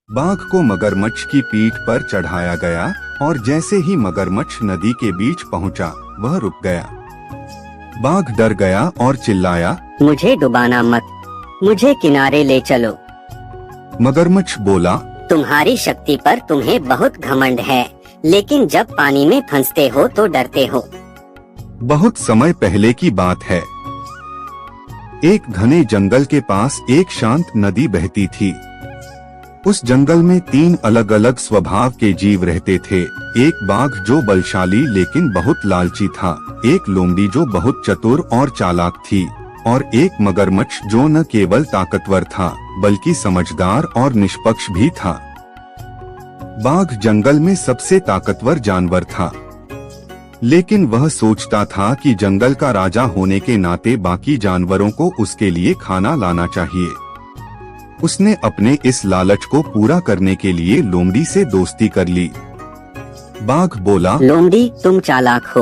बाघ को मगरमच्छ की पीठ पर चढ़ाया गया और जैसे ही मगरमच्छ नदी के बीच पहुंचा, वह रुक गया। बाघ डर गया और चिल्लाया, मुझे डुबाना मत, मुझे किनारे ले चलो। मगरमच्छ बोला, तुम्हारी शक्ति पर तुम्हें बहुत घमंड है, लेकिन जब पानी में फंसते हो तो डरते हो। बहुत समय पहले की बात है। एक घने जंगल के पास एक शांत नदी बहती थी। उस जंगल में 3 अलग अलग स्वभाव के जीव रहते थे। एक बाघ जो बलशाली लेकिन बहुत लालची था, एक लोमड़ी जो बहुत चतुर और चालाक थी, और एक मगरमच्छ जो न केवल ताकतवर था बल्कि समझदार और निष्पक्ष भी था। बाघ जंगल में सबसे ताकतवर जानवर था, लेकिन वह सोचता था कि जंगल का राजा होने के नाते बाकी जानवरों को उसके लिए खाना लाना चाहिए। उसने अपने इस लालच को पूरा करने के लिए लोमड़ी से दोस्ती कर ली। बाघ बोला, लोमड़ी तुम चालाक हो,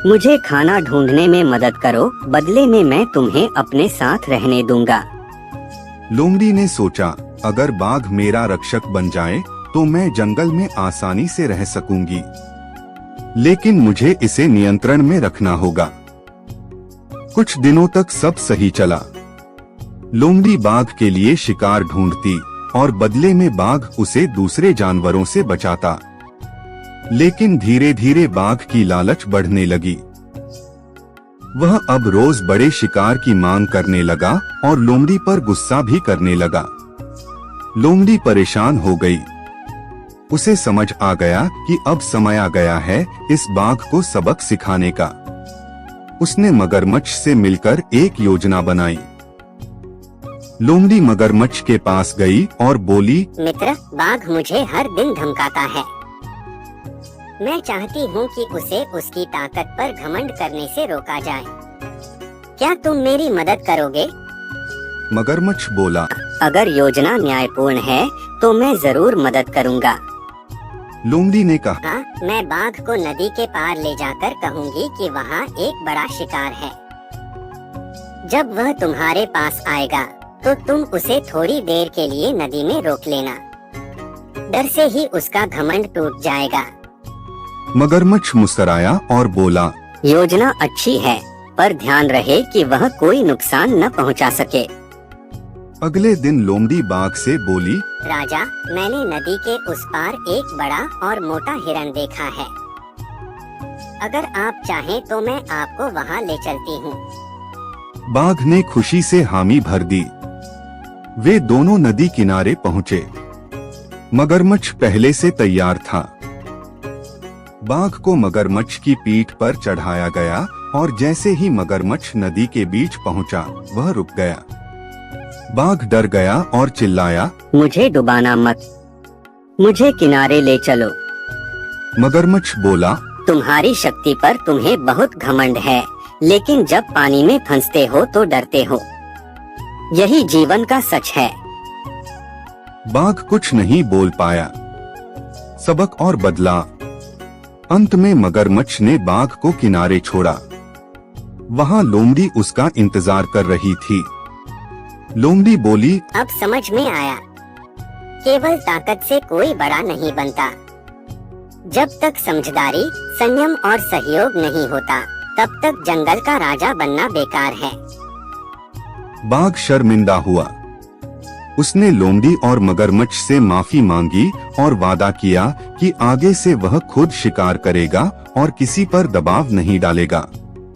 मुझे खाना ढूंढने में मदद करो, बदले में मैं तुम्हें अपने साथ रहने दूंगा। लोमड़ी ने सोचा, अगर बाघ मेरा रक्षक बन जाए तो मैं जंगल में आसानी से रह सकूंगी, लेकिन मुझे इसे नियंत्रण में रखना होगा। कुछ दिनों तक सब सही चला। लोमड़ी बाघ के लिए शिकार ढूंढती और बदले में बाघ उसे दूसरे जानवरों से बचाता। लेकिन धीरे धीरे बाघ की लालच बढ़ने लगी। वह अब रोज बड़े शिकार की मांग करने लगा और लोमड़ी पर गुस्सा भी करने लगा। लोमड़ी परेशान हो गई। उसे समझ आ गया कि अब समय आ गया है इस बाघ को सबक सिखाने का। उसने मगरमच्छ से मिलकर एक योजना बनाई। लोमड़ी मगरमच्छ के पास गई और बोली, मित्र, बाघ मुझे हर दिन धमकाता है। मैं चाहती हूँ कि उसे उसकी ताकत पर घमंड करने से रोका जाए। क्या तुम मेरी मदद करोगे? मगरमच्छ बोला, अगर योजना न्यायपूर्ण है तो मैं जरूर मदद करूँगा। लोमड़ी ने कहा, हाँ, मैं बाघ को नदी के पार ले जाकर कहूँगी कि वहाँ एक बड़ा शिकार है। जब वह तुम्हारे पास आएगा तो तुम उसे थोड़ी देर के लिए नदी में रोक लेना। डर से ही उसका घमंड टूट जाएगा। मगरमच्छ मुस्कुराया और बोला, योजना अच्छी है, पर ध्यान रहे कि वह कोई नुकसान न पहुंचा सके। अगले दिन लोमड़ी बाघ से बोली, राजा, मैंने नदी के उस पार एक बड़ा और मोटा हिरन देखा है। अगर आप चाहें तो मैं आपको वहाँ ले चलती हूँ। बाघ ने खुशी से हामी भर दी। वे दोनों नदी किनारे पहुँचे। मगरमच्छ पहले से तैयार था। बाघ को मगरमच्छ की पीठ पर चढ़ाया गया और जैसे ही मगरमच्छ नदी के बीच पहुंचा, वह रुक गया। बाघ डर गया और चिल्लाया, मुझे डुबाना मत, मुझे किनारे ले चलो। मगरमच्छ बोला, तुम्हारी शक्ति पर तुम्हें बहुत घमंड है, लेकिन जब पानी में फंसते हो तो डरते हो। यही जीवन का सच है। बाघ कुछ नहीं बोल पाया। सबक और बदला। अंत में मगरमच्छ ने बाघ को किनारे छोड़ा। वहाँ लोमड़ी उसका इंतजार कर रही थी। लोमड़ी बोली, अब समझ में आया, केवल ताकत से कोई बड़ा नहीं बनता। जब तक समझदारी, संयम और सहयोग नहीं होता, तब तक जंगल का राजा बनना बेकार है। बाघ शर्मिंदा हुआ। उसने लोमड़ी और मगरमच्छ से माफी मांगी और वादा किया कि आगे से वह खुद शिकार करेगा और किसी पर दबाव नहीं डालेगा।